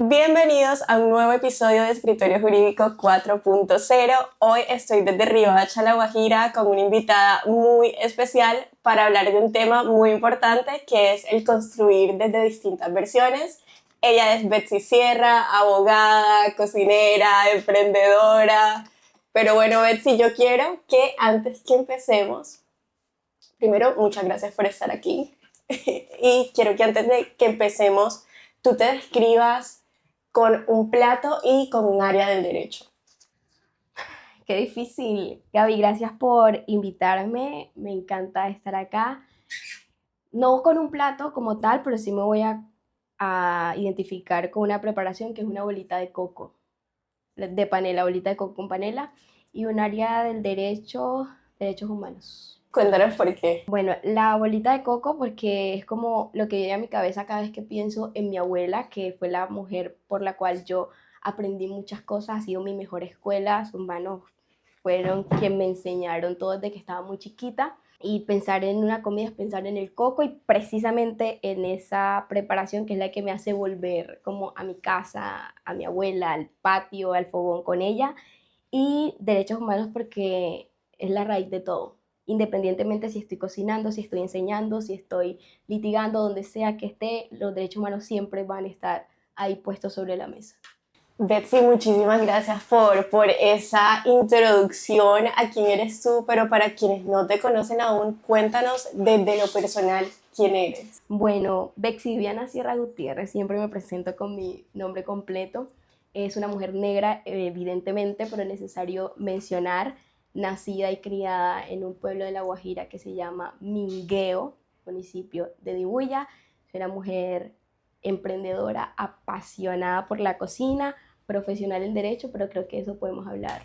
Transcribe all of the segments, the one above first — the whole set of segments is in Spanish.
Bienvenidos a un nuevo episodio de Escritorio Jurídico 4.0. Hoy estoy desde Riohacha, La Guajira, con una invitada muy especial para hablar de un tema muy importante que es el construir desde distintas versiones. Ella es Betsy Sierra, abogada, cocinera, emprendedora. Pero bueno, Betsy, yo quiero que antes que empecemos, primero, muchas gracias por estar aquí. Y quiero que antes de que empecemos, tú te describas con un plato y con un área del derecho. Qué difícil. Gaby, gracias por invitarme. Me encanta estar acá. No con un plato como tal, pero sí me voy a identificar con una preparación que es una bolita de coco, de panela, bolita de coco con panela, y un área del derecho, derechos humanos. Cuéntanos por qué. Bueno, la bolita de coco porque es como lo que viene a mi cabeza cada vez que pienso en mi abuela, que fue la mujer por la cual yo aprendí muchas cosas, ha sido mi mejor escuela, sus manos fueron quien me enseñaron todo desde que estaba muy chiquita. Y pensar en una comida es pensar en el coco y precisamente en esa preparación que es la que me hace volver como a mi casa, a mi abuela, al patio, al fogón con ella. Y derechos humanos porque es la raíz de todo. Independientemente si estoy cocinando, si estoy enseñando, si estoy litigando, donde sea que esté, los derechos humanos siempre van a estar ahí puestos sobre la mesa. Betsy, muchísimas gracias por esa introducción a quién eres tú, pero para quienes no te conocen aún, cuéntanos desde lo personal quién eres. Bueno, Bexy Viana Sierra Gutiérrez, siempre me presento con mi nombre completo. Es una mujer negra, evidentemente, pero es necesario mencionar, nacida y criada en un pueblo de La Guajira que se llama Mingueo, municipio de Dibuya. Soy una mujer emprendedora, apasionada por la cocina, profesional en derecho, pero creo que eso podemos hablar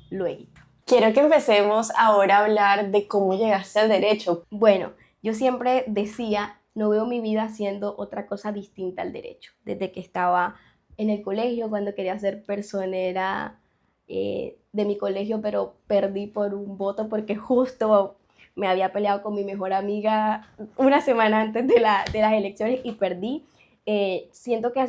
luego. Quiero que empecemos ahora a hablar de cómo llegaste al derecho. Bueno, yo siempre decía, no veo mi vida haciendo otra cosa distinta al derecho. Desde que estaba en el colegio, cuando quería ser personera de mi colegio, pero perdí por un voto porque justo me había peleado con mi mejor amiga una semana antes de las elecciones y perdí. Siento que,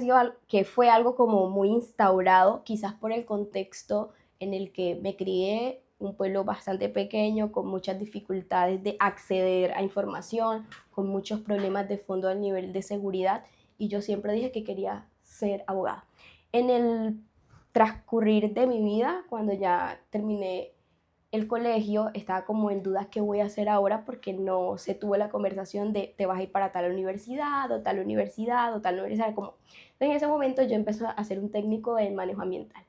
que fue algo como muy instaurado, quizás por el contexto en el que me crié, un pueblo bastante pequeño, con muchas dificultades de acceder a información, con muchos problemas de fondo a nivel de seguridad, y yo siempre dije que quería ser abogada. En el transcurrir de mi vida, cuando ya terminé el colegio, estaba como en dudas qué voy a hacer ahora porque no se tuvo la conversación de te vas a ir para tal universidad o tal universidad o tal universidad. Como en ese momento yo empecé a hacer un técnico en manejo ambiental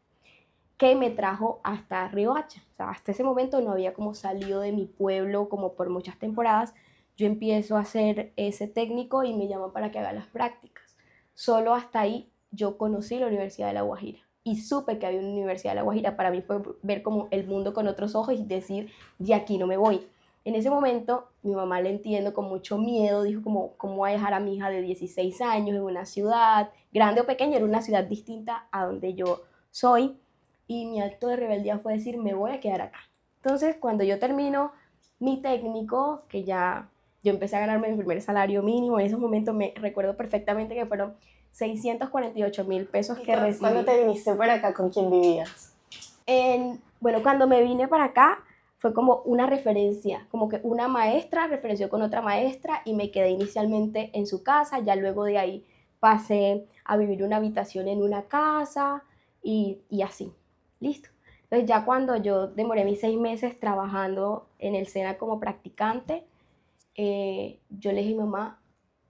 que me trajo hasta Riohacha. O sea, hasta ese momento no había como salido de mi pueblo como por muchas temporadas. Yo empiezo a hacer ese técnico y me llaman para que haga las prácticas. Solo hasta ahí yo conocí la Universidad de La Guajira y supe que había una Universidad de La Guajira. Para mí fue ver como el mundo con otros ojos y decir, de aquí no me voy. En ese momento, mi mamá, le entiendo, con mucho miedo, dijo como, ¿cómo voy a dejar a mi hija de 16 años en una ciudad, grande o pequeña, era una ciudad distinta a donde yo soy? Y mi acto de rebeldía fue decir, me voy a quedar acá. Entonces, cuando yo termino mi técnico, que ya yo empecé a ganarme mi primer salario mínimo, en esos momentos me recuerdo perfectamente que fueron 648,000 pesos que recibí. ¿Cuándo te viniste para acá? ¿Con quién vivías? Bueno, cuando me vine para acá fue como una referencia, como que una maestra referenció con otra maestra y me quedé inicialmente en su casa, ya luego de ahí pasé a vivir una habitación en una casa y así, listo. Entonces ya cuando yo demoré mis 6 meses trabajando en el SENA como practicante, yo le dije a mi mamá,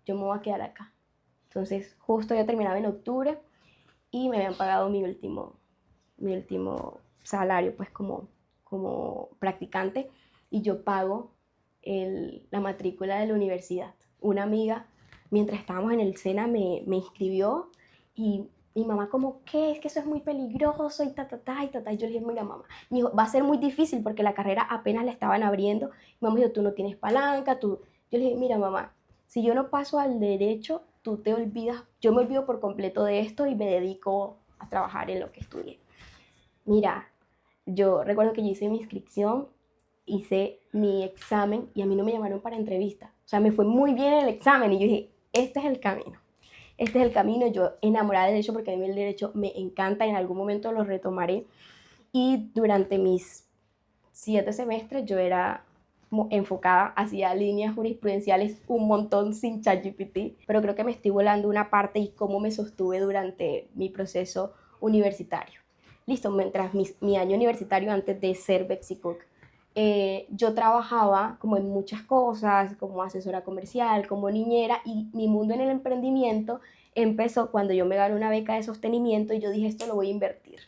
yo me voy a quedar acá. Entonces justo yo terminaba en octubre y me habían pagado mi último salario pues como practicante y yo pago la matrícula de la universidad. Una amiga, mientras estábamos en el SENA, me inscribió y mi mamá como, ¿qué? Es que eso es muy peligroso y ta, ta, ta, y ta, ta. Y yo le dije, mira mamá, me dijo, va a ser muy difícil porque la carrera apenas la estaban abriendo. Mi mamá dijo, tú no tienes palanca, tú... Yo le dije, mira mamá, si yo no paso al derecho, tú te olvidas, yo me olvido por completo de esto y me dedico a trabajar en lo que estudié. Mira, yo recuerdo que yo hice mi inscripción, hice mi examen y a mí no me llamaron para entrevista. O sea, me fue muy bien el examen y yo dije, este es el camino. este es el camino, yo enamorada del derecho porque a mí el derecho me encanta, en algún momento lo retomaré. Y durante mis 7 semestres yo era enfocada hacia líneas jurisprudenciales un montón sin ChatGPT, pero creo que me estoy volando una parte y cómo me sostuve durante mi proceso universitario. Listo, mientras mi año universitario antes de ser Betsy Cook, yo trabajaba como en muchas cosas, como asesora comercial, como niñera, y mi mundo en el emprendimiento empezó cuando yo me gané una beca de sostenimiento y yo dije, esto lo voy a invertir.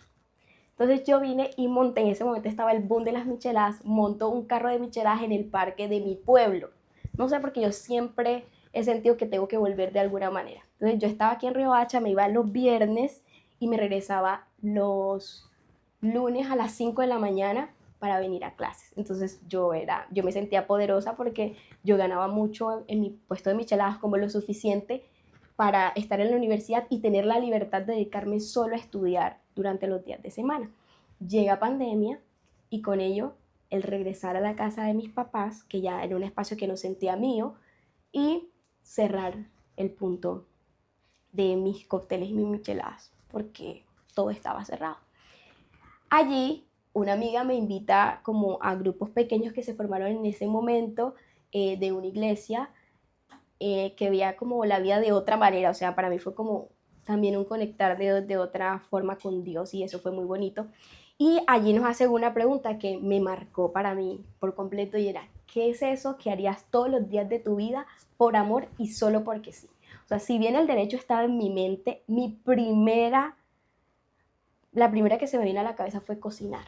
Entonces yo vine y monté, en ese momento estaba el boom de las micheladas, montó un carro de micheladas en el parque de mi pueblo. No sé, porque yo siempre he sentido que tengo que volver de alguna manera. Entonces yo estaba aquí en Riohacha, me iba los viernes y me regresaba los lunes a las 5 de la mañana para venir a clases. Entonces yo me sentía poderosa porque yo ganaba mucho en mi puesto de micheladas, como lo suficiente para estar en la universidad y tener la libertad de dedicarme solo a estudiar durante los días de semana. Llega pandemia y con ello el regresar a la casa de mis papás, que ya era un espacio que no sentía mío, y cerrar el punto de mis cócteles y mis micheladas, porque todo estaba cerrado. Allí una amiga me invita como a grupos pequeños que se formaron en ese momento de una iglesia que veía como la vida de otra manera, o sea, para mí fue como también un conectar de otra forma con Dios y eso fue muy bonito. Y allí nos hace una pregunta que me marcó para mí por completo y era, ¿qué es eso que harías todos los días de tu vida por amor y solo porque sí? O sea, si bien el derecho estaba en mi mente, la primera que se me vino a la cabeza fue cocinar.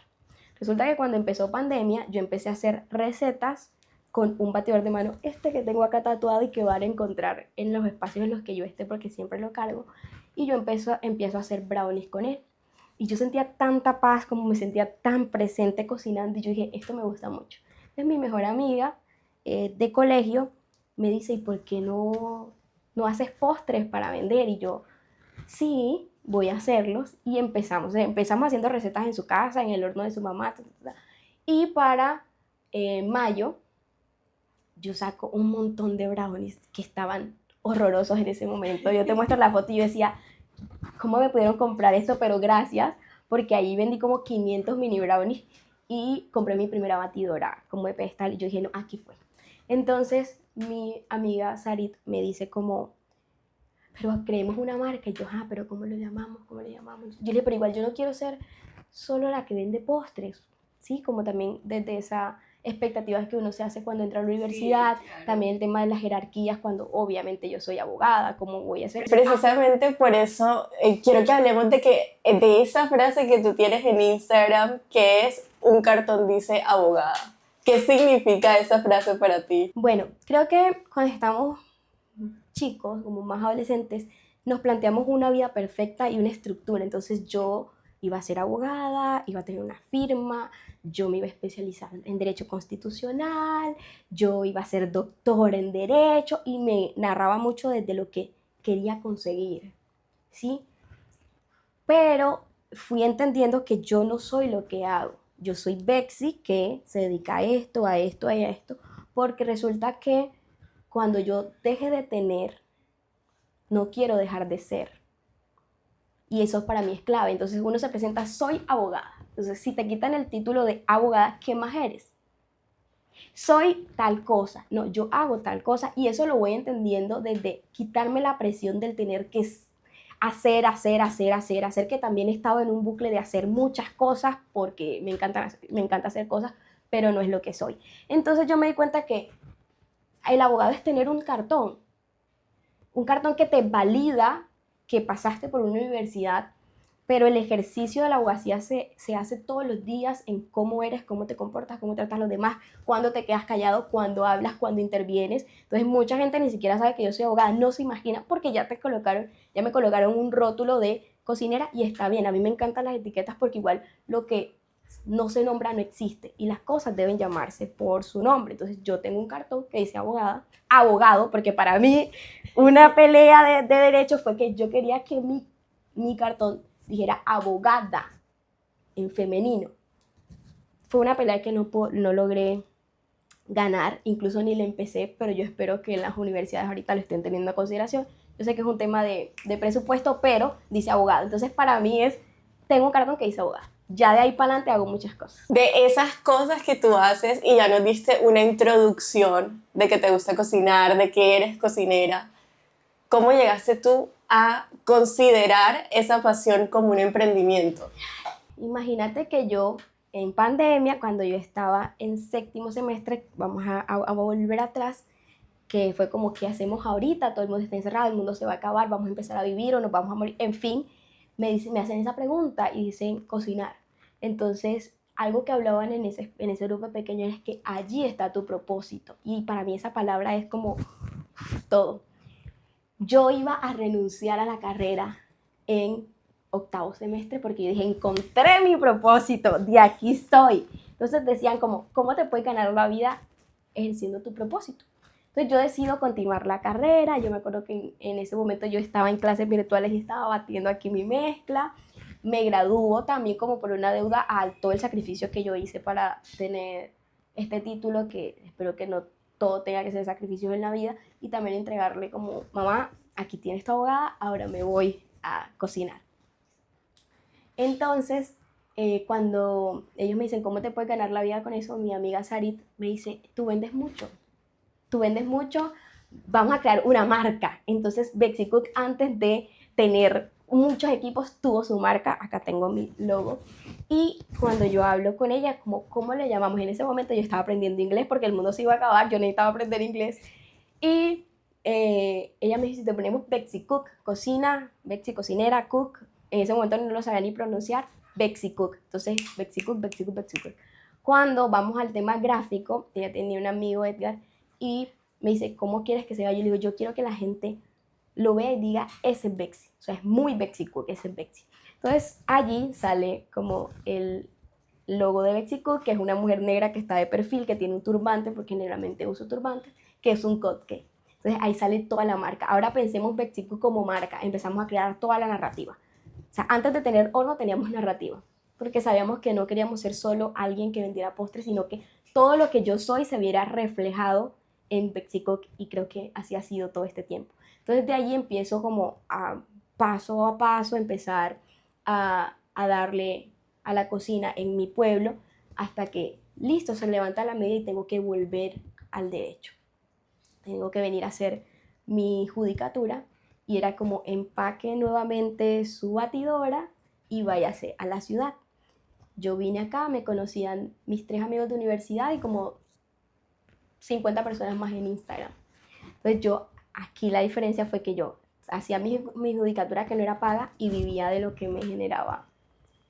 Resulta que cuando empezó pandemia, yo empecé a hacer recetas con un batidor de mano, este que tengo acá tatuado y que van a encontrar en los espacios en los que yo esté porque siempre lo cargo. Y yo empiezo a hacer brownies con él. Y yo sentía tanta paz, como me sentía tan presente cocinando. Y yo dije, esto me gusta mucho. Entonces mi mejor amiga de colegio me dice, ¿y por qué no haces postres para vender? Y yo, sí, voy a hacerlos. Y empezamos haciendo recetas en su casa, en el horno de su mamá. Y para mayo yo saco un montón de brownies que estaban horrorosos en ese momento. Yo te muestro la foto y yo decía, ¿cómo me pudieron comprar esto? Pero gracias, porque ahí vendí como 500 mini brownies y compré mi primera batidora como de pedestal y yo dije, no, aquí fue. Entonces mi amiga Sarit me dice como, pero creemos una marca. Y yo, pero ¿cómo lo llamamos? ¿Cómo le llamamos? Yo le dije, pero igual yo no quiero ser solo la que vende postres, ¿sí? Como también desde esa expectativas que uno se hace cuando entra a la universidad, sí, claro. También el tema de las jerarquías, cuando obviamente yo soy abogada, ¿cómo voy a ser? Precisamente por eso quiero que hablemos de esa frase que tú tienes en Instagram, que es un cartón dice abogada. ¿Qué significa esa frase para ti? Bueno, creo que cuando estamos chicos, como más adolescentes, nos planteamos una vida perfecta y una estructura. Entonces yo iba a ser abogada, iba a tener una firma, yo me iba a especializar en derecho constitucional, yo iba a ser doctor en derecho y me narraba mucho desde lo que quería conseguir, ¿sí? Pero fui entendiendo que yo no soy lo que hago. Yo soy Betsy que se dedica a esto, a esto, a esto, porque resulta que cuando yo deje de tener, no quiero dejar de ser. Y eso para mí es clave. Entonces uno se presenta, soy abogada. Entonces si te quitan el título de abogada, ¿qué más eres? Soy tal cosa. No, yo hago tal cosa. Y eso lo voy entendiendo desde quitarme la presión del tener que hacer, que también he estado en un bucle de hacer muchas cosas porque me encanta hacer cosas, pero no es lo que soy. Entonces yo me di cuenta que el abogado es tener un cartón que te valida que pasaste por una universidad, pero el ejercicio de la abogacía se hace todos los días en cómo eres, cómo te comportas, cómo tratas a los demás, cuándo te quedas callado, cuándo hablas, cuándo intervienes. Entonces mucha gente ni siquiera sabe que yo soy abogada, no se imagina porque ya me colocaron un rótulo de cocinera y está bien. A mí me encantan las etiquetas porque igual lo que no se nombra no existe y las cosas deben llamarse por su nombre. Entonces yo tengo un cartón que dice abogado, porque para mí una pelea de derechos fue que yo quería que mi cartón dijera abogada en femenino. Fue una pelea que no logré ganar, incluso ni le empecé, pero yo espero que las universidades ahorita lo estén teniendo en consideración. Yo sé que es un tema de presupuesto, pero dice abogado. Entonces para mí tengo un cartón que dice abogado. Ya de ahí para adelante hago muchas cosas. De esas cosas que tú haces, y ya nos diste una introducción de que te gusta cocinar, de que eres cocinera, ¿cómo llegaste tú a considerar esa pasión como un emprendimiento? Imagínate que yo en pandemia, cuando yo estaba en séptimo semestre, vamos a volver atrás, que fue como, ¿qué hacemos ahorita? Todo el mundo está encerrado, el mundo se va a acabar, vamos a empezar a vivir o nos vamos a morir. En fin, me hacen esa pregunta y dicen cocinar. Entonces, algo que hablaban en ese grupo pequeño es que allí está tu propósito. Y para mí esa palabra es como todo. Yo iba a renunciar a la carrera en octavo semestre porque yo dije, encontré mi propósito, de aquí soy. Entonces decían como, ¿cómo te puedes ganar la vida ejerciendo tu propósito? Entonces yo decido continuar la carrera. Yo me acuerdo que en ese momento yo estaba en clases virtuales y estaba batiendo aquí mi mezcla. Me graduó también como por una deuda a todo el sacrificio que yo hice para tener este título, que espero que no todo tenga que ser sacrificios en la vida, y también entregarle como, mamá, aquí tienes tu abogada, ahora me voy a cocinar. Entonces, cuando ellos me dicen, ¿cómo te puedes ganar la vida con eso? Mi amiga Sarit me dice, tú vendes mucho, vamos a crear una marca. Entonces, Bexy Cook, antes de tener muchos equipos, tuvo su marca. Acá tengo mi logo. Y cuando yo hablo con ella, como, ¿cómo le llamamos? En ese momento yo estaba aprendiendo inglés porque el mundo se iba a acabar, yo necesitaba aprender inglés. Y ella me dice, si te ponemos Bexy Cook, cocina, Bexy cocinera, cook. En ese momento no lo sabía ni pronunciar, Bexy Cook. Entonces, Bexy Cook, Bexy Cook, Bexy Cook. Cuando vamos al tema gráfico, ella tenía un amigo, Edgar, y me dice, ¿cómo quieres que se vea? Yo le digo, yo quiero que la gente lo vea y diga, ese es Bexy. O sea, es muy Bexy Cook, ese es Bexy. Entonces, allí sale como el logo de Bexy Cook, que es una mujer negra que está de perfil, que tiene un turbante, porque generalmente uso turbante, que es un cupcake. Entonces, ahí sale toda la marca. Ahora pensemos Bexy Cook como marca. Empezamos a crear toda la narrativa. O sea, antes de tener horno teníamos narrativa, porque sabíamos que no queríamos ser solo alguien que vendiera postres, sino que todo lo que yo soy se viera reflejado en Bexy Cook, y creo que así ha sido todo este tiempo. Entonces de ahí empiezo como a paso empezar a darle a la cocina en mi pueblo hasta que listo, se levanta la media y tengo que volver al derecho. Tengo que venir a hacer mi judicatura y era como empaque nuevamente su batidora y váyase a la ciudad. Yo vine acá, me conocían mis 3 amigos de universidad y como 50 personas más en Instagram. Entonces yo, aquí la diferencia fue que yo hacía mi judicatura que no era paga y vivía de lo que me generaba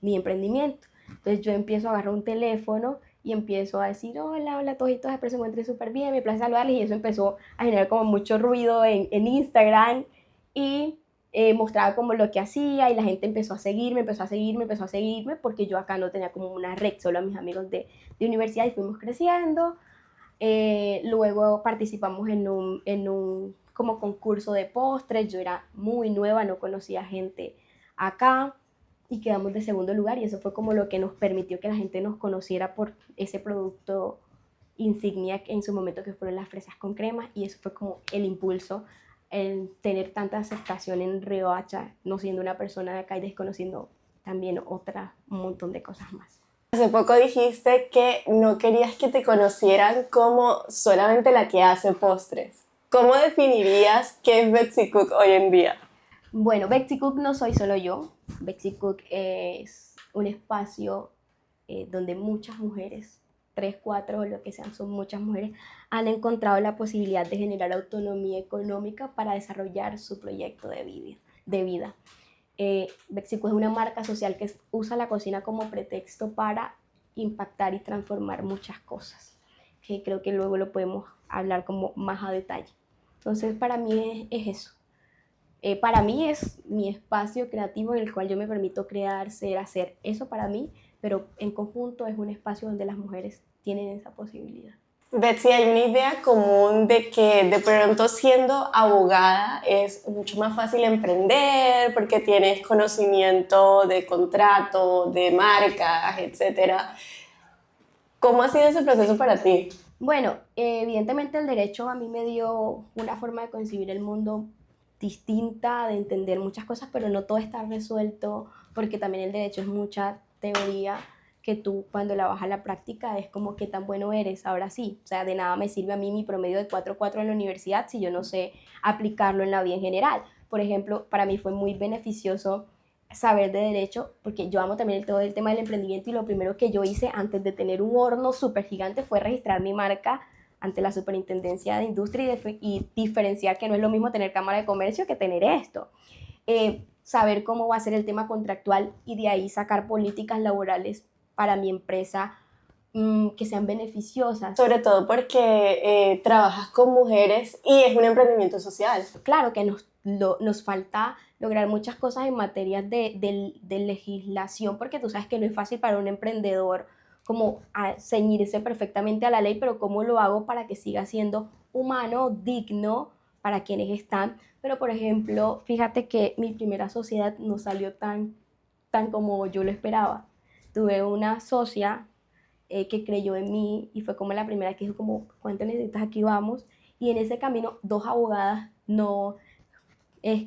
mi emprendimiento. Entonces yo empiezo a agarrar un teléfono y empiezo a decir, hola, hola, todos espero se encuentren súper bien, me place saludarles, y eso empezó a generar como mucho ruido en Instagram, y mostraba como lo que hacía y la gente empezó a seguirme, porque yo acá no tenía como una red, solo a mis amigos de universidad, y fuimos creciendo. Luego participamos en un como concurso de postres. Yo era muy nueva, no conocía gente acá, y quedamos de segundo lugar, y eso fue como lo que nos permitió que la gente nos conociera por ese producto insignia en su momento, que fueron las fresas con crema, y eso fue como el impulso, el tener tanta aceptación en Riohacha, no siendo una persona de acá y desconociendo también un montón de cosas más. Hace poco dijiste que no querías que te conocieran como solamente la que hace postres. ¿Cómo definirías qué es Bexy Cook hoy en día? Bueno, Bexy Cook no soy solo yo. Bexy Cook es un espacio donde muchas mujeres, 3, 4 o lo que sean, son muchas mujeres, han encontrado la posibilidad de generar autonomía económica para desarrollar su proyecto de vida. Bexy Cook es una marca social que usa la cocina como pretexto para impactar y transformar muchas cosas, que creo que luego lo podemos hablar como más a detalle. Entonces, para mí es eso. Para mí es mi espacio creativo en el cual yo me permito crear, ser, hacer eso para mí, pero en conjunto es un espacio donde las mujeres tienen esa posibilidad. Betsy, hay una idea común de que de pronto siendo abogada es mucho más fácil emprender porque tienes conocimiento de contrato, de marcas, etc. ¿Cómo ha sido ese proceso para ti? Bueno, evidentemente el derecho a mí me dio una forma de concebir el mundo distinta, de entender muchas cosas, pero no todo está resuelto, porque también el derecho es mucha teoría que tú cuando la vas a la práctica es como qué tan bueno eres, ahora sí, o sea, de nada me sirve a mí mi promedio de 4.4 en la universidad si yo no sé aplicarlo en la vida en general. Por ejemplo, para mí fue muy beneficioso saber de derecho, porque yo amo también todo el tema del emprendimiento y lo primero que yo hice antes de tener un horno súper gigante fue registrar mi marca ante la Superintendencia de Industria y diferenciar que no es lo mismo tener Cámara de Comercio que tener esto. Saber cómo va a ser el tema contractual y de ahí sacar políticas laborales para mi empresa que sean beneficiosas. Sobre todo porque trabajas con mujeres y es un emprendimiento social. Claro que nos falta lograr muchas cosas en materia de legislación, porque tú sabes que no es fácil para un emprendedor como ceñirse perfectamente a la ley, pero ¿cómo lo hago para que siga siendo humano, digno para quienes están? Pero, por ejemplo, fíjate que mi primera sociedad no salió tan como yo lo esperaba. Tuve una socia que creyó en mí y fue como la primera que dijo como, ¿cuánto necesitas? Aquí vamos. Y en ese camino, dos abogadas no es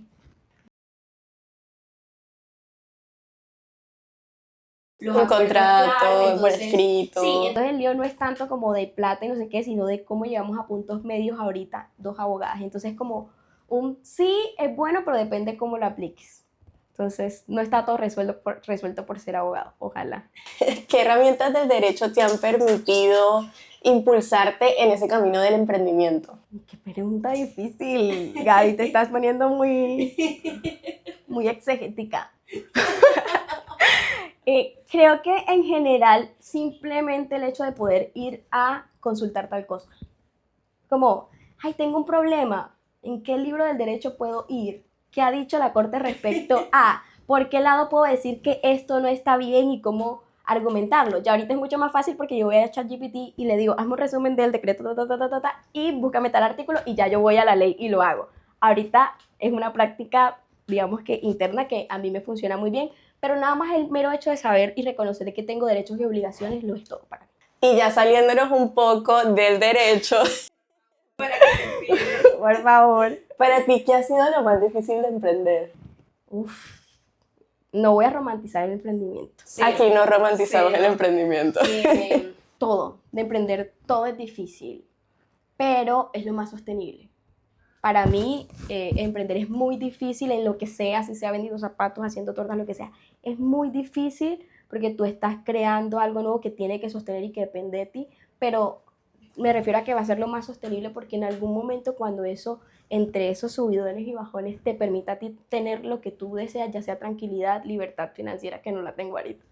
los Un acuerdos claros, contrato por entonces, escrito. sí, entonces el lío no es tanto como de plata y no sé qué, sino de cómo llegamos a puntos medios ahorita, dos abogadas. Entonces como un sí es bueno, pero depende cómo lo apliques. Entonces no está todo resuelto por ser abogado, ojalá. ¿Qué herramientas del derecho te han permitido impulsarte en ese camino del emprendimiento? Qué pregunta difícil, Gaby, te estás poniendo muy exegética. Creo que en general simplemente el hecho de poder ir a consultar tal cosa. Como, ay, tengo un problema, ¿en qué libro del derecho puedo ir? ¿Qué ha dicho la corte respecto a? ¿Por qué lado puedo decir que esto no está bien y cómo argumentarlo? Ya ahorita es mucho más fácil porque yo voy a ChatGPT y le digo, hazme un resumen del decreto y búscame tal artículo y ya yo voy a la ley y lo hago. Ahorita es una práctica, digamos que interna, que a mí me funciona muy bien, pero nada más el mero hecho de saber y reconocer que tengo derechos y obligaciones lo es todo para mí. Y ya saliéndonos un poco del derecho, Por favor. para ti, ¿qué ha sido lo más difícil de emprender? Uf, no voy a romantizar el emprendimiento. Sí, aquí no romantizamos el emprendimiento. Todo, de emprender, todo es difícil, pero es lo más sostenible. Para mí, emprender es muy difícil en lo que sea, si sea vendiendo zapatos, haciendo tortas, lo que sea. Es muy difícil porque tú estás creando algo nuevo que tiene que sostener y que depende de ti, pero me refiero a que va a ser lo más sostenible porque en algún momento cuando eso, entre esos subidones y bajones, te permita a ti tener lo que tú deseas, ya sea tranquilidad, libertad financiera, que no la tengo ahorita,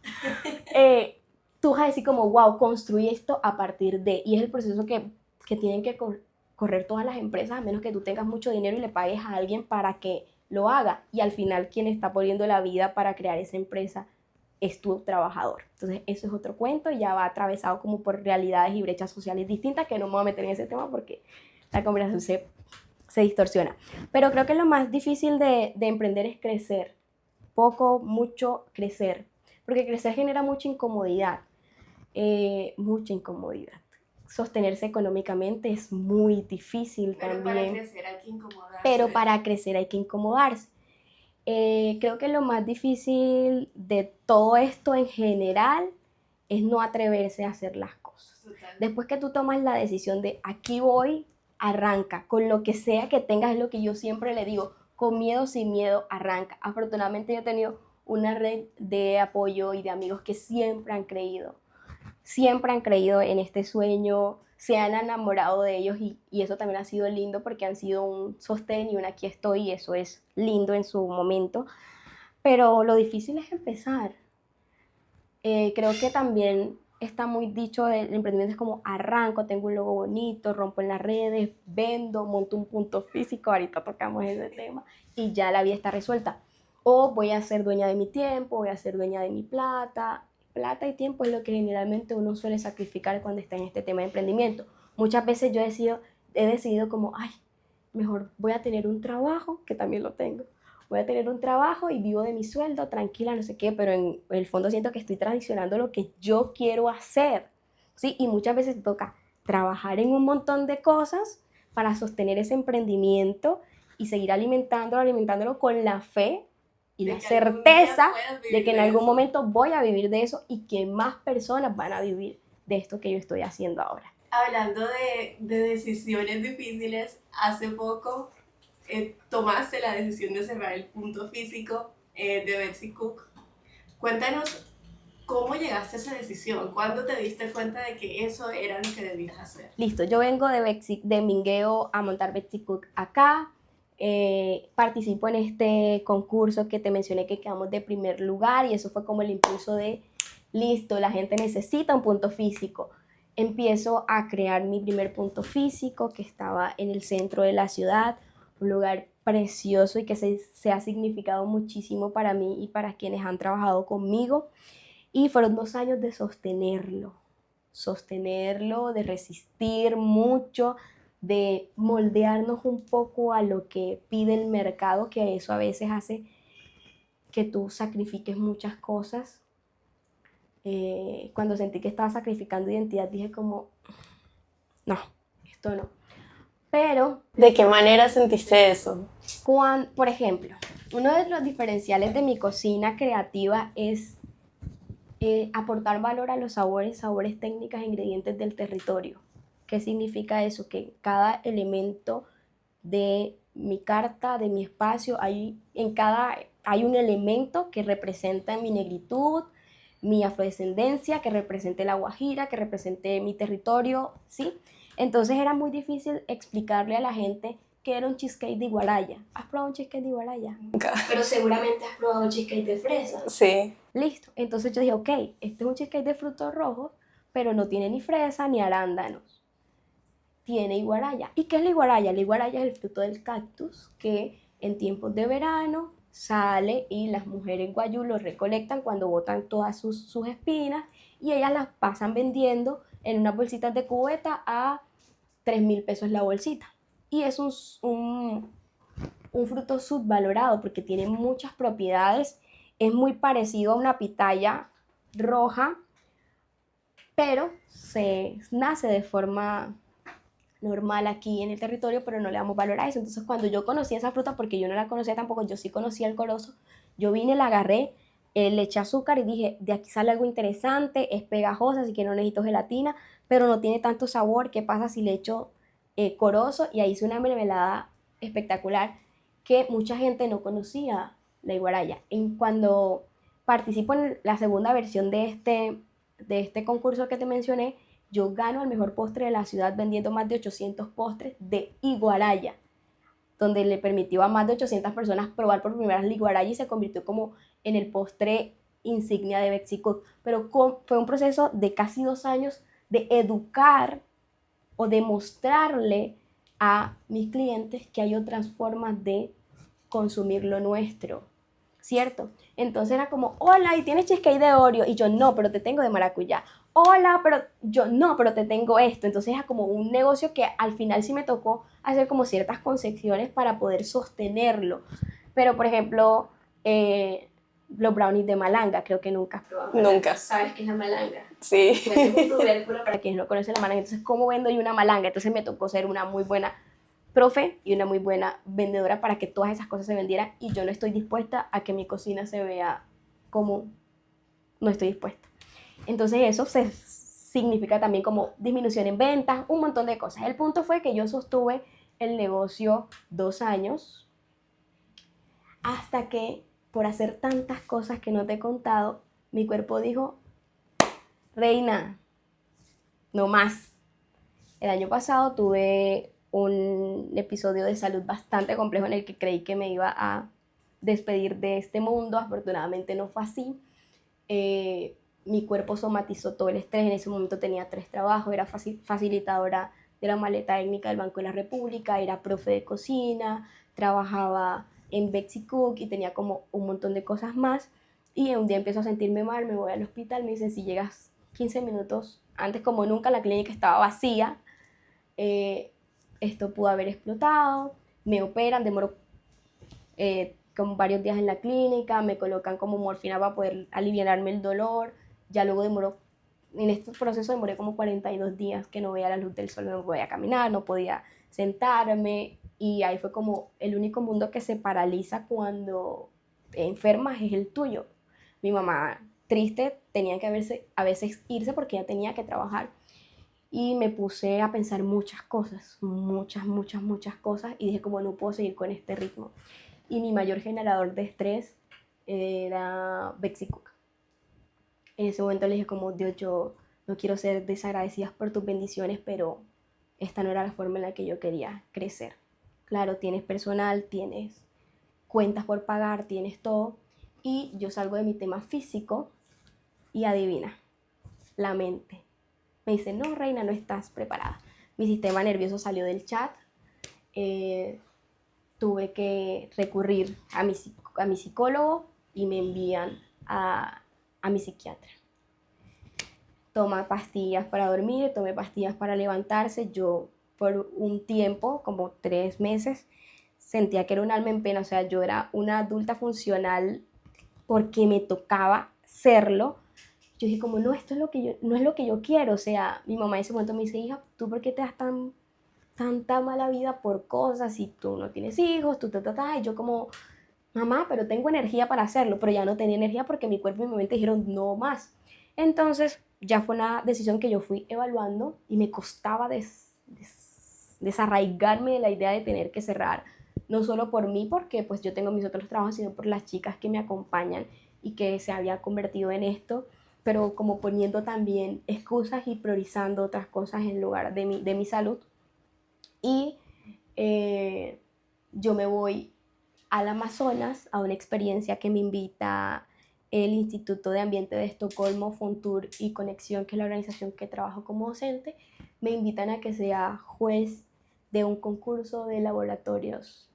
tú vas a decir como, wow, construí esto a partir de, y es el proceso que tienen que correr todas las empresas, a menos que tú tengas mucho dinero y le pagues a alguien para que lo haga, y al final quien está poniendo la vida para crear esa empresa es tu trabajador. Entonces eso es otro cuento y ya va atravesado como por realidades y brechas sociales distintas que no me voy a meter en ese tema porque la conversación se distorsiona. Pero creo que lo más difícil de emprender es crecer. Poco, mucho, crecer. Porque crecer genera mucha incomodidad. Mucha incomodidad. Sostenerse económicamente es muy difícil pero también. Para crecer hay que incomodarse. Pero para crecer hay que incomodarse. Creo que lo más difícil de todo esto en general es no atreverse a hacer las cosas. Total. Después que tú tomas la decisión de aquí voy, arranca, con lo que sea que tengas, es lo que yo siempre le digo, con miedo, sin miedo, arranca. Afortunadamente yo he tenido una red de apoyo y de amigos que siempre han creído en este sueño, se han enamorado de ellos y eso también ha sido lindo porque han sido un sostén y un aquí estoy y eso es lindo en su momento, pero lo difícil es empezar. Creo que también está muy dicho el emprendimiento es como arranco, tengo un logo bonito, rompo en las redes, vendo, monto un punto físico, ahorita tocamos ese tema y ya la vida está resuelta. O voy a ser dueña de mi tiempo, voy a ser dueña de mi plata. Plata y tiempo es lo que generalmente uno suele sacrificar cuando está en este tema de emprendimiento. Muchas veces yo he decidido como, ay, mejor voy a tener un trabajo, que también lo tengo, voy a tener un trabajo y vivo de mi sueldo, tranquila, no sé qué, pero en el fondo siento que estoy traicionando lo que yo quiero hacer, ¿sí? Y muchas veces te toca trabajar en un montón de cosas para sostener ese emprendimiento y seguir alimentándolo con la fe y la certeza de que en algún momento voy a vivir de eso y que más personas van a vivir de esto que yo estoy haciendo ahora. Hablando de decisiones difíciles, hace poco tomaste la decisión de cerrar el punto físico de Betsy Cook. Cuéntanos cómo llegaste a esa decisión, cuándo te diste cuenta de que eso era lo que debías hacer. Listo, yo vengo de Mingueo a montar Betsy Cook acá. Participo en este concurso que te mencioné que quedamos de primer lugar y eso fue como el impulso de, listo, la gente necesita un punto físico. Empiezo a crear mi primer punto físico que estaba en el centro de la ciudad, un lugar precioso y que se ha significado muchísimo para mí y para quienes han trabajado conmigo. Y fueron 2 años de sostenerlo, de resistir mucho, de moldearnos un poco a lo que pide el mercado, que eso a veces hace que tú sacrifiques muchas cosas. Cuando sentí que estaba sacrificando identidad, dije como, no, esto no. Pero, ¿de qué manera sentiste eso? por ejemplo, uno de los diferenciales de mi cocina creativa es aportar valor a los sabores, técnicas, ingredientes del territorio. ¿Qué significa eso? Que cada elemento de mi carta, de mi espacio, hay un elemento que representa mi negritud, mi afrodescendencia, que represente la Guajira, que represente mi territorio, ¿sí? Entonces era muy difícil explicarle a la gente que era un cheesecake de Iguaraya. ¿Has probado un cheesecake de Iguaraya? Nunca. Pero seguramente has probado un cheesecake de fresa. Sí. Listo. Entonces yo dije, ok, este es un cheesecake de frutos rojos, pero no tiene ni fresa ni arándanos. Tiene iguaraya. ¿Y qué es la iguaraya? La iguaraya es el fruto del cactus que en tiempos de verano sale y las mujeres guayú lo recolectan cuando botan todas sus espinas y ellas las pasan vendiendo en unas bolsitas de cubeta a 3.000 pesos la bolsita. Y es un fruto subvalorado porque tiene muchas propiedades. Es muy parecido a una pitaya roja, pero se nace de forma normal aquí en el territorio, pero no le damos valor a eso. Entonces, cuando yo conocí esa fruta, porque yo no la conocía tampoco, yo sí conocía el corozo, yo vine, la agarré, le eché azúcar y dije, de aquí sale algo interesante, es pegajosa, así que no necesito gelatina, pero no tiene tanto sabor. ¿Qué pasa si le echo corozo? Y ahí hice una mermelada espectacular que mucha gente no conocía, la iguaraya. Cuando participo en la segunda versión de este concurso que te mencioné, yo gano el mejor postre de la ciudad vendiendo más de 800 postres de iguaraya, donde le permitió a más de 800 personas probar por primera vez la iguaraya y se convirtió como en el postre insignia de Betsy Cook. Pero fue un proceso de casi 2 años de educar o de mostrarle a mis clientes que hay otras formas de consumir lo nuestro, ¿cierto? Entonces era como, hola, ¿y tienes cheesecake de Oreo? Y yo, no, pero te tengo de maracuyá. Hola, pero yo, no, pero te tengo esto. Entonces era como un negocio que al final sí me tocó hacer como ciertas concesiones para poder sostenerlo. Pero, por ejemplo, los brownies de malanga, creo que nunca has probado. Nunca. ¿Sabes qué es la malanga? Sí. Pues es un tubérculo para quienes no conocen la malanga. Entonces, ¿cómo vendo yo una malanga? Entonces me tocó ser una muy buena profe y una muy buena vendedora para que todas esas cosas se vendieran, y yo no estoy dispuesta a que mi cocina se vea como no estoy dispuesta. Entonces eso significa también como disminución en ventas, un montón de cosas. El punto fue que yo sostuve el negocio 2 años hasta que, por hacer tantas cosas que no te he contado, mi cuerpo dijo, reina, no más. El año pasado tuve un episodio de salud bastante complejo en el que creí que me iba a despedir de este mundo. Afortunadamente no fue así. Mi cuerpo somatizó todo el estrés. En ese momento tenía 3 trabajos, era facilitadora de la maleta étnica del Banco de la República, era profe de cocina, trabajaba en Betsy Cook y tenía como un montón de cosas más. Y un día empiezo a sentirme mal, me voy al hospital, me dicen, si llegas 15 minutos antes, como nunca, la clínica estaba vacía, esto pudo haber explotado. Me operan, demoro como varios días en la clínica, me colocan como morfina para poder aliviarme el dolor, ya luego demoró en este proceso demoré como 42 días que no veía la luz del sol, no podía caminar, no podía sentarme, y ahí fue como el único mundo que se paraliza cuando enfermas es el tuyo. Mi mamá, triste, tenía que a veces irse porque ella tenía que trabajar, y me puse a pensar muchas cosas, muchas cosas, y dije como no puedo seguir con este ritmo. Y mi mayor generador de estrés era Bexy Cook. En ese momento le dije como, Dios, yo no quiero ser desagradecida por tus bendiciones, pero esta no era la forma en la que yo quería crecer. Claro, tienes personal, tienes cuentas por pagar, tienes todo, y yo salgo de mi tema físico y adivina, la mente. Me dice, no, reina, no estás preparada. Mi sistema nervioso salió del chat, eh, tuve que recurrir a mi psicólogo y me envían a mi psiquiatra. Toma pastillas para dormir, tomé pastillas para levantarse. Yo por un tiempo, como 3 meses, sentía que era un alma en pena, o sea, yo era una adulta funcional porque me tocaba serlo. Yo dije como, no, esto es lo que yo, no es lo que yo quiero, o sea, mi mamá en ese momento me dice, hija, ¿tú por qué te das tanta mala vida por cosas si tú no tienes hijos, y yo como, mamá, pero tengo energía para hacerlo, pero ya no tenía energía porque mi cuerpo y mi mente dijeron no más. Entonces ya fue una decisión que yo fui evaluando y me costaba desarraigarme de la idea de tener que cerrar, no solo por mí, porque pues yo tengo mis otros trabajos, sino por las chicas que me acompañan y que se había convertido en esto, pero como poniendo también excusas y priorizando otras cosas en lugar de mi salud. Y yo me voy al Amazonas a una experiencia que me invita el Instituto de Ambiente de Estocolmo, Fontur y Conexión, que es la organización que trabajo como docente. Me invitan a que sea juez de un concurso de laboratorios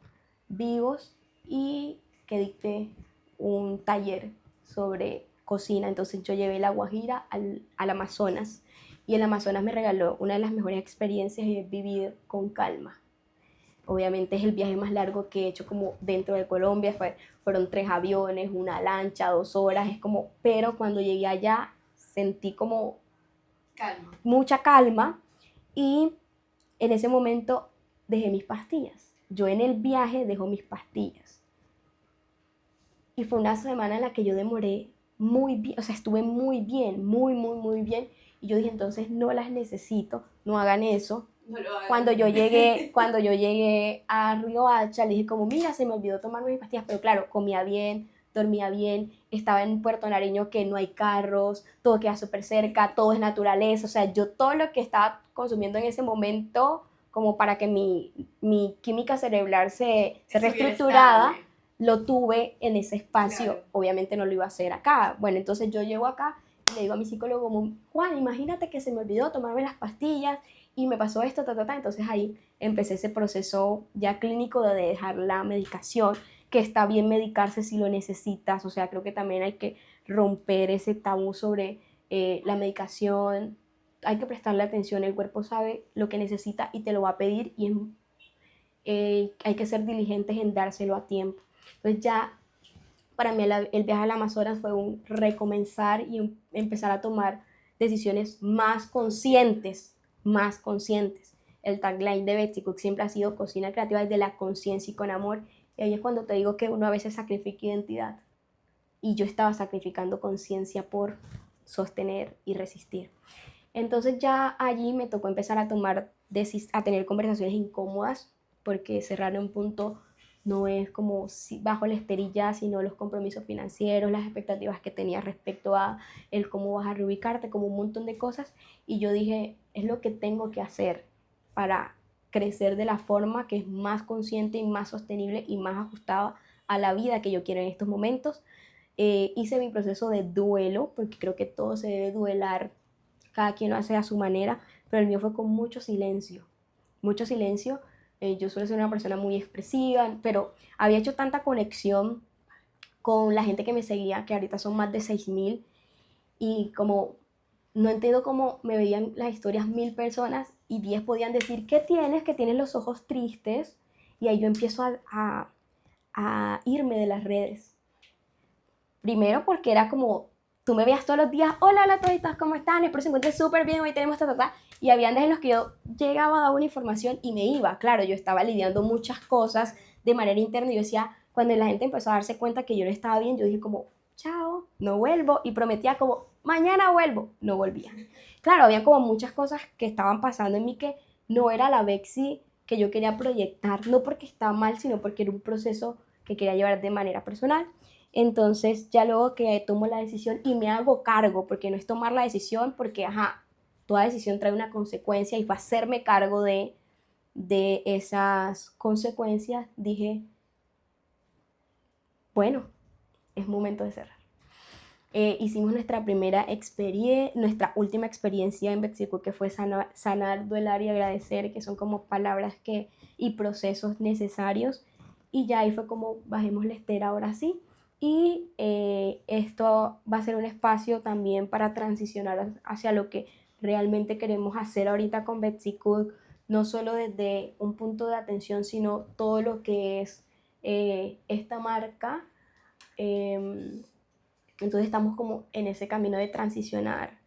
vivos y que dicte un taller sobre cocina. Entonces yo llevé la Guajira al Amazonas, y el Amazonas me regaló una de las mejores experiencias, y es vivir con calma. Obviamente es el viaje más largo que he hecho como dentro de Colombia, fueron 3 aviones, una lancha, 2 horas, es como, pero cuando llegué allá sentí como Calma. mucha calma, y en ese momento dejé mis pastillas. Yo en el viaje dejo mis pastillas. Y fue una semana en la que yo demoré muy bien, o sea, estuve muy bien, muy bien. Y yo dije, entonces no las necesito, no hagan eso. No lo hagan. Cuando yo llegué a Riohacha, le dije como, mira, se me olvidó tomarme mis pastillas, pero claro, comía bien, dormía bien, estaba en Puerto Nariño que no hay carros, todo queda súper cerca, todo es naturaleza, o sea, yo todo lo que estaba consumiendo en ese momento, como para que mi química cerebral se reestructurara, lo tuve en ese espacio. Claro. Obviamente no lo iba a hacer acá. Bueno, entonces yo llego acá y le digo a mi psicólogo como, Juan, imagínate que se me olvidó tomarme las pastillas y me pasó esto, Entonces ahí empecé ese proceso ya clínico de dejar la medicación, que está bien medicarse si lo necesitas. O sea, creo que también hay que romper ese tabú sobre la medicación. Hay que prestarle atención, el cuerpo sabe lo que necesita y te lo va a pedir, y hay que ser diligentes en dárselo a tiempo. Entonces ya para mí el viaje al Amazonas fue un recomenzar y empezar a tomar decisiones más conscientes, más conscientes. El tagline de Betsy Cook siempre ha sido cocina creativa desde la conciencia y con amor. Y ahí es cuando te digo que uno a veces sacrifica identidad. Y yo estaba sacrificando conciencia por sostener y resistir. Entonces ya allí me tocó empezar a tener conversaciones incómodas, porque cerrar en un punto no es como si bajo la esterilla, sino los compromisos financieros, las expectativas que tenía respecto a el cómo vas a reubicarte, como un montón de cosas. Y yo dije, es lo que tengo que hacer para crecer de la forma que es más consciente y más sostenible y más ajustada a la vida que yo quiero en estos momentos. Hice mi proceso de duelo, porque creo que todo se debe duelar, cada quien lo hace a su manera, pero el mío fue con mucho silencio, mucho silencio. Yo suelo ser una persona muy expresiva, pero había hecho tanta conexión con la gente que me seguía, que ahorita son más de 6.000, y como no entiendo cómo me veían las historias 1.000 personas y 10 podían decir, ¿qué tienes? Que tienes los ojos tristes, y ahí yo empiezo a irme de las redes. Primero porque era como tú me veías todos los días, hola, hola, toditos, ¿cómo están? Espero se encuentren súper bien, hoy tenemos ta. Y habían días en los que yo llegaba a dar una información y me iba. Claro, yo estaba lidiando muchas cosas de manera interna y yo decía, cuando la gente empezó a darse cuenta que yo no estaba bien, yo dije como, chao, no vuelvo. Y prometía como, mañana vuelvo. No volvía. Claro, había como muchas cosas que estaban pasando en mí que no era la Bexi que yo quería proyectar, no porque estaba mal, sino porque era un proceso que quería llevar de manera personal. Entonces ya luego que tomo la decisión y me hago cargo, porque no es tomar la decisión, porque ajá, toda decisión trae una consecuencia y para hacerme cargo de esas consecuencias, dije, bueno, es momento de cerrar. Hicimos nuestra última experiencia en Bexico, que fue sanar, duelar y agradecer, que son como palabras y procesos necesarios. Y ya ahí fue como, bajemos la estera ahora sí. Y esto va a ser un espacio también para transicionar hacia lo que realmente queremos hacer ahorita con Betsy Cook, no solo desde un punto de atención, sino todo lo que es esta marca. Entonces estamos como en ese camino de transicionar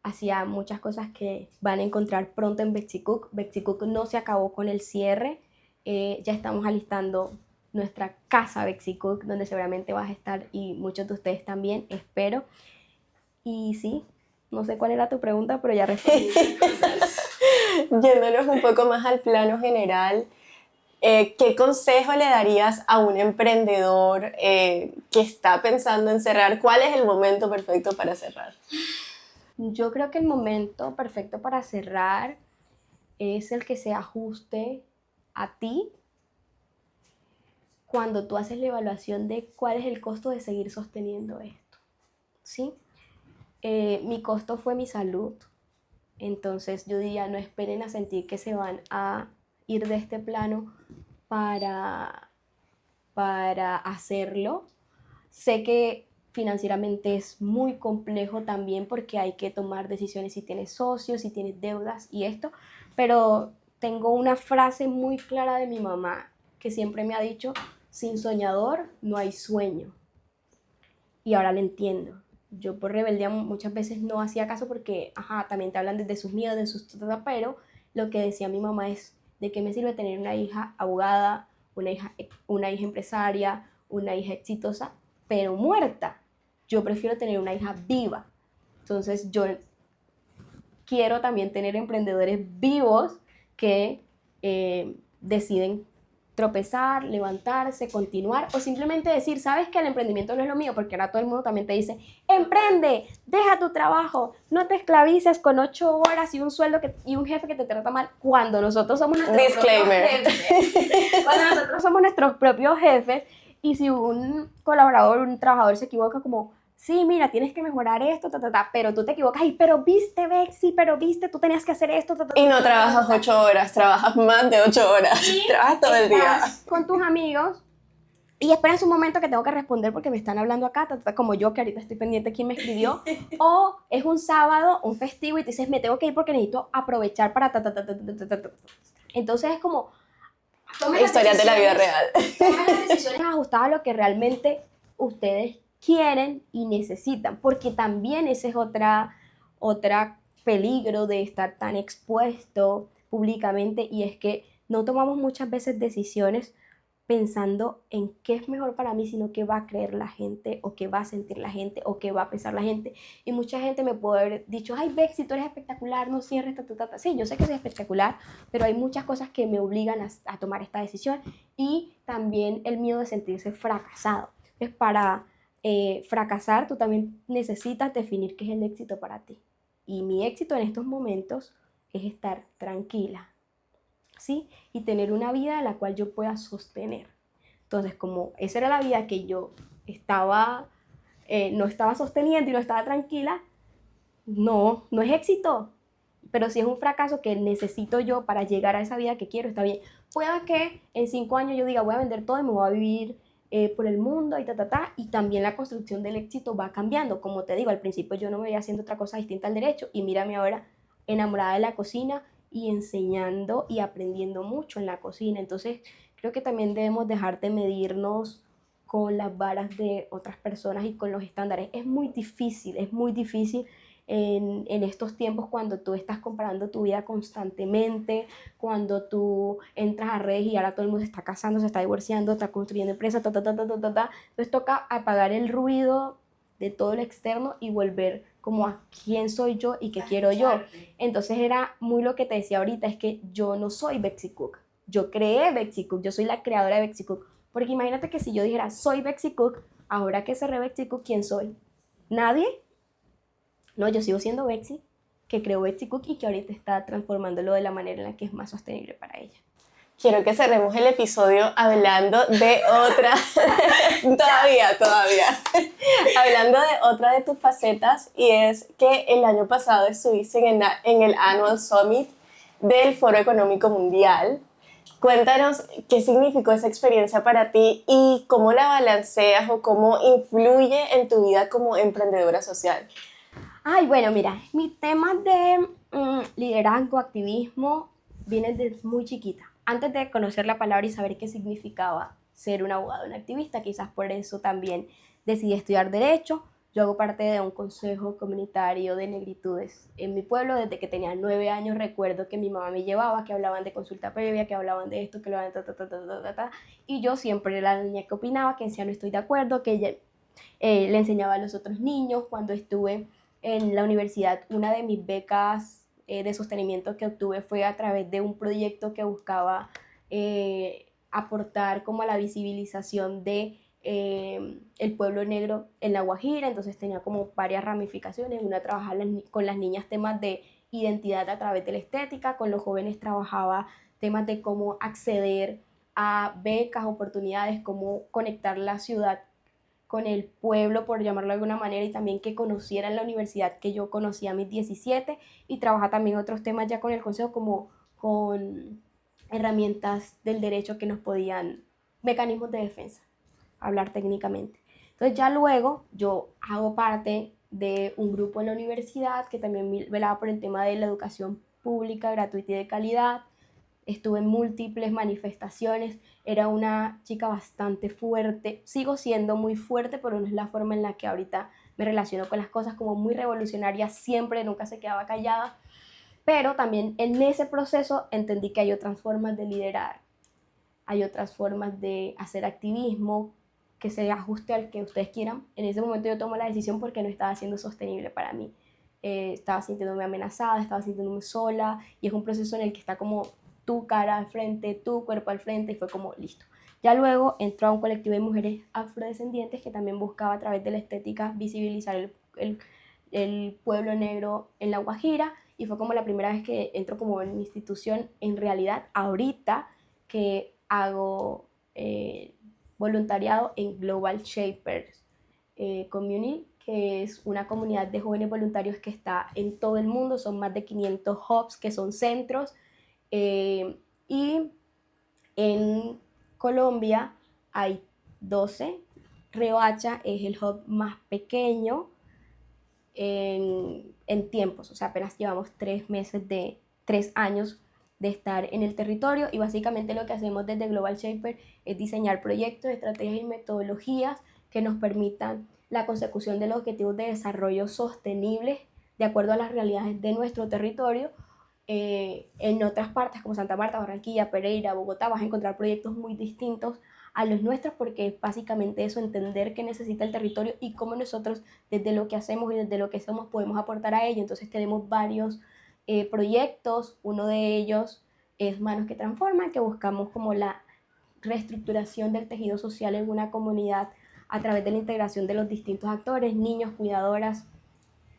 hacia muchas cosas que van a encontrar pronto en Betsy Cook. Betsy Cook no se acabó con el cierre, ya estamos alistando nuestra casa Betsy Cook, donde seguramente vas a estar y muchos de ustedes también, espero. Y sí, no sé cuál era tu pregunta, pero ya respondí. Yéndonos un poco más al plano general, ¿qué consejo le darías a un emprendedor que está pensando en cerrar? ¿Cuál es el momento perfecto para cerrar? Yo creo que el momento perfecto para cerrar es el que se ajuste a ti cuando tú haces la evaluación de cuál es el costo de seguir sosteniendo esto, ¿sí? Mi costo fue mi salud, entonces yo diría, no esperen a sentir que se van a ir de este plano para, para hacerlo. Sé que financieramente es muy complejo también porque hay que tomar decisiones si tienes socios, si tienes deudas y esto, pero tengo una frase muy clara de mi mamá que siempre me ha dicho, sin soñador no hay sueño. Y ahora lo entiendo. Yo por rebeldía muchas veces no hacía caso porque, ajá, también te hablan desde sus miedos, de sus... Pero lo que decía mi mamá es, ¿de qué me sirve tener una hija abogada, una hija empresaria, una hija exitosa, pero muerta? Yo prefiero tener una hija viva. Entonces yo quiero también tener emprendedores vivos que deciden tropezar, levantarse, continuar o simplemente decir, sabes que el emprendimiento no es lo mío, porque ahora todo el mundo también te dice, emprende, deja tu trabajo, no te esclavices con 8 horas y un sueldo y un jefe que te trata mal, cuando nosotros somos nuestros Disclaimer. propios jefes. Cuando nosotros somos nuestros propios jefes y si un colaborador, un trabajador se equivoca como, sí, mira, tienes que mejorar esto, pero tú te equivocas, y pero viste, Bexy, pero viste, tú tenías que hacer esto, Y no trabajas 8 horas, trabajas más de 8 horas, trabajas todo el día. Con tus amigos y esperas un momento que tengo que responder porque me están hablando acá, como yo que ahorita estoy pendiente de quién me escribió, o es un sábado, un festivo y te dices, me tengo que ir porque necesito aprovechar para Entonces es como... Historias de la vida real. Tomen las decisiones ajustadas a lo que realmente ustedes quieren y necesitan, porque también ese es otra peligro de estar tan expuesto públicamente y es que no tomamos muchas veces decisiones pensando en qué es mejor para mí, sino qué va a creer la gente o qué va a sentir la gente o qué va a pensar la gente. Y mucha gente me puede haber dicho, ay, Bexy, tú eres espectacular, no cierres, Sí, yo sé que soy espectacular, pero hay muchas cosas que me obligan a tomar esta decisión y también el miedo de sentirse fracasado. Entonces, para fracasar, tú también necesitas definir qué es el éxito para ti. Y mi éxito en estos momentos es estar tranquila, ¿sí? Y tener una vida a la cual yo pueda sostener. Entonces, como esa era la vida que yo no estaba sosteniendo y no estaba tranquila, no es éxito, pero si es un fracaso que necesito yo para llegar a esa vida que quiero, está bien. Pueda que en 5 años yo diga, voy a vender todo y me voy a vivir por el mundo y también la construcción del éxito va cambiando. Como te digo, al principio yo no me veía haciendo otra cosa distinta al derecho y mírame ahora enamorada de la cocina y enseñando y aprendiendo mucho en la cocina. Entonces, creo que también debemos dejar de medirnos con las varas de otras personas y con los estándares. Es muy difícil en estos tiempos cuando tú estás comparando tu vida constantemente, cuando tú entras a redes y ahora todo el mundo se está casando, se está divorciando, está construyendo empresas, Entonces toca apagar el ruido de todo lo externo y volver como a quién soy yo y qué quiero yo. Entonces era muy lo que te decía ahorita, es que yo no soy Betsy Cook, yo creé Betsy Cook, yo soy la creadora de Betsy Cook, porque imagínate que si yo dijera soy Betsy Cook, ahora que cerré Betsy Cook, ¿quién soy? ¿Nadie? No, yo sigo siendo Betsy, que creó Betsy Cook y que ahorita está transformándolo de la manera en la que es más sostenible para ella. Quiero que cerremos el episodio hablando de otra, todavía, hablando de otra de tus facetas, y es que el año pasado estuviste en el Annual Summit del Foro Económico Mundial. Cuéntanos qué significó esa experiencia para ti y cómo la balanceas o cómo influye en tu vida como emprendedora social. Ay, bueno, mira, mi tema de liderazgo, activismo, viene desde muy chiquita. Antes de conocer la palabra y saber qué significaba ser un abogado, un activista, quizás por eso también decidí estudiar Derecho. Yo hago parte de un consejo comunitario de negritudes en mi pueblo. Desde que tenía 9 años recuerdo que mi mamá me llevaba, que hablaban de consulta previa, que hablaban de esto, que hablaban de y yo siempre era la niña que opinaba, que decía no estoy de acuerdo, que ella, le enseñaba a los otros niños. Cuando estuve en la universidad, una de mis becas de sostenimiento que obtuve fue a través de un proyecto que buscaba aportar como a la visibilización de el pueblo negro en La Guajira. Entonces tenía como varias ramificaciones. Una, trabajar con las niñas temas de identidad a través de la estética, con los jóvenes trabajaba temas de cómo acceder a becas, oportunidades, cómo conectar la ciudad con el pueblo, por llamarlo de alguna manera, y también que conocieran la universidad que yo conocí a mis 17, y trabaja también otros temas ya con el consejo, como con herramientas del derecho que nos podían, mecanismos de defensa, hablar técnicamente. Entonces ya luego yo hago parte de un grupo en la universidad que también velaba por el tema de la educación pública, gratuita y de calidad. Estuve en múltiples manifestaciones, era una chica bastante fuerte, sigo siendo muy fuerte, pero no es la forma en la que ahorita me relaciono con las cosas, como muy revolucionaria siempre, nunca se quedaba callada, pero también en ese proceso entendí que hay otras formas de liderar, hay otras formas de hacer activismo que se ajuste al que ustedes quieran. En ese momento yo tomo la decisión porque no estaba siendo sostenible para mí. Estaba sintiéndome amenazada, estaba sintiéndome sola, y es un proceso en el que está como tu cara al frente, tu cuerpo al frente, y fue como listo. Ya luego entró a un colectivo de mujeres afrodescendientes que también buscaba a través de la estética visibilizar el pueblo negro en La Guajira, y fue como la primera vez que entro como en mi institución en realidad ahorita, que hago voluntariado en Global Shapers Community, que es una comunidad de jóvenes voluntarios que está en todo el mundo. Son más de 500 hubs, que son centros, y en Colombia hay 12. Riohacha es el hub más pequeño en tiempos, o sea, apenas llevamos 3 años de estar en el territorio, y básicamente lo que hacemos desde Global Shaper es diseñar proyectos, estrategias y metodologías que nos permitan la consecución de los objetivos de desarrollo sostenibles de acuerdo a las realidades de nuestro territorio. En otras partes como Santa Marta, Barranquilla, Pereira, Bogotá, vas a encontrar proyectos muy distintos a los nuestros, porque es básicamente eso, entender qué necesita el territorio y cómo nosotros desde lo que hacemos y desde lo que somos podemos aportar a ello. Entonces tenemos varios proyectos. Uno de ellos es Manos que Transforman, que buscamos como la reestructuración del tejido social en una comunidad a través de la integración de los distintos actores, niños, cuidadoras,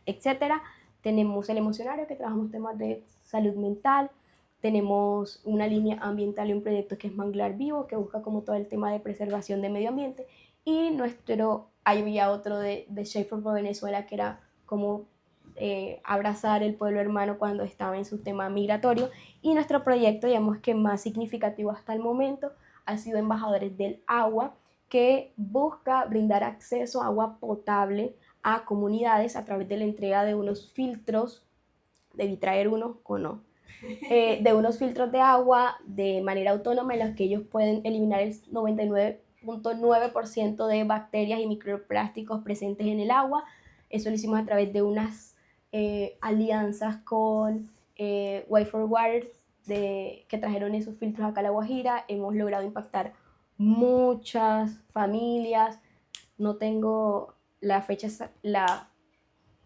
etcétera. Tenemos el emocionario, que trabajamos temas de salud mental. Tenemos una línea ambiental y un proyecto que es Manglar Vivo, que busca como todo el tema de preservación de medio ambiente. Y había otro de Shape for Venezuela, que era como abrazar el pueblo hermano cuando estaba en su tema migratorio. Y nuestro proyecto, digamos que más significativo hasta el momento, ha sido Embajadores del Agua, que busca brindar acceso a agua potable a comunidades a través de la entrega de unos filtros, debí traer uno o no, de unos filtros de agua de manera autónoma, en los que ellos pueden eliminar el 99 0.9% de bacterias y microplásticos presentes en el agua. Eso lo hicimos a través de unas alianzas con Way for Water, que trajeron esos filtros acá a La Guajira. Hemos logrado impactar muchas familias. No tengo la fecha, la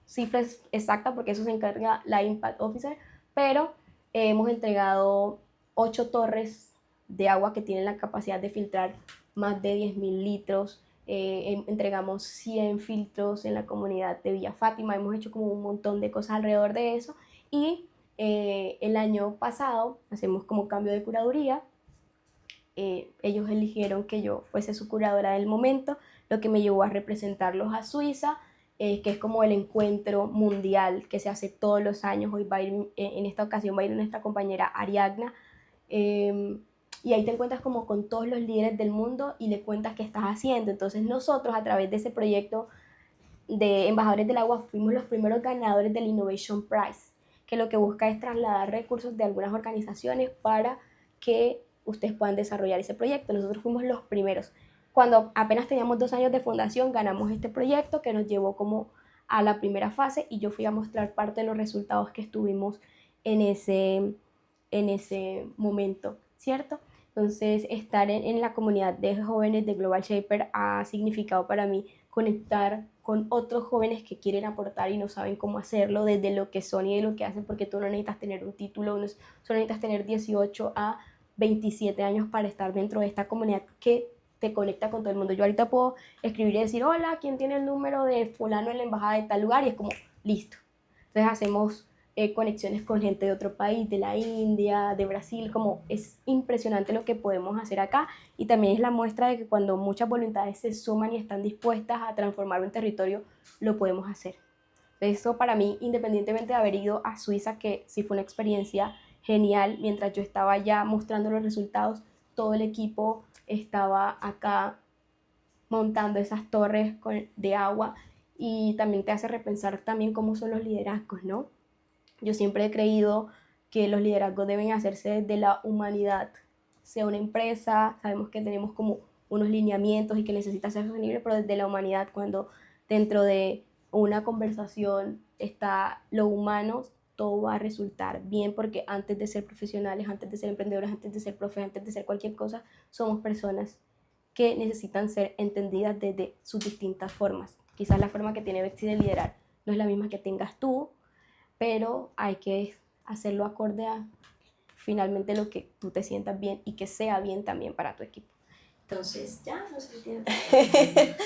cifra exacta porque eso se encarga la Impact Officer, pero hemos entregado 8 torres de agua que tienen la capacidad de filtrar más de 10.000 litros. Entregamos 100 filtros en la comunidad de Villa Fátima. Hemos hecho como un montón de cosas alrededor de eso. Y el año pasado hacemos como cambio de curaduría. Ellos eligieron que yo fuese su curadora del momento, lo que me llevó a representarlos a Suiza, que es como el encuentro mundial que se hace todos los años. Hoy va a ir, en esta ocasión va a ir nuestra compañera Ariadna, y ahí te encuentras como con todos los líderes del mundo y le cuentas qué estás haciendo. Entonces nosotros, a través de ese proyecto de Embajadores del Agua, fuimos los primeros ganadores del Innovation Prize, que lo que busca es trasladar recursos de algunas organizaciones para que ustedes puedan desarrollar ese proyecto. Nosotros fuimos los primeros. Cuando apenas teníamos 2 años de fundación, ganamos este proyecto que nos llevó como a la primera fase, y yo fui a mostrar parte de los resultados que estuvimos en ese momento, ¿cierto? Entonces, estar en la comunidad de jóvenes de Global Shaper ha significado para mí conectar con otros jóvenes que quieren aportar y no saben cómo hacerlo, desde lo que son y de lo que hacen, porque tú no necesitas tener un título, no solo necesitas tener 18 a 27 años para estar dentro de esta comunidad que te conecta con todo el mundo. Yo ahorita puedo escribir y decir, hola, ¿quién tiene el número de fulano en la embajada de tal lugar? Y es como, listo. Entonces hacemos conexiones con gente de otro país, de la India, de Brasil. Como es impresionante lo que podemos hacer acá, y también es la muestra de que cuando muchas voluntades se suman y están dispuestas a transformar un territorio, lo podemos hacer. Eso para mí, independientemente de haber ido a Suiza, que sí fue una experiencia genial, mientras yo estaba ya mostrando los resultados, todo el equipo estaba acá montando esas torres de agua, y también te hace repensar también cómo son los liderazgos, ¿no? Yo siempre he creído que los liderazgos deben hacerse desde la humanidad. Sea una empresa, sabemos que tenemos como unos lineamientos y que necesita ser sostenible, pero desde la humanidad, cuando dentro de una conversación está lo humano, todo va a resultar bien, porque antes de ser profesionales, antes de ser emprendedores, antes de ser profes, antes de ser cualquier cosa, somos personas que necesitan ser entendidas desde sus distintas formas. Quizás la forma que tiene Betsy de liderar no es la misma que tengas tú, pero hay que hacerlo acorde a finalmente lo que tú te sientas bien y que sea bien también para tu equipo. Entonces, ya, no sé si tienes...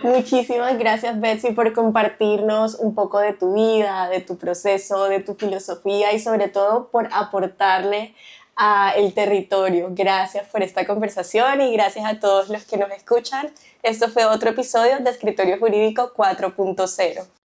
Muchísimas gracias, Betsy, por compartirnos un poco de tu vida, de tu proceso, de tu filosofía, y sobre todo por aportarle al territorio. Gracias por esta conversación y gracias a todos los que nos escuchan. Esto fue otro episodio de Escritorio Jurídico 4.0.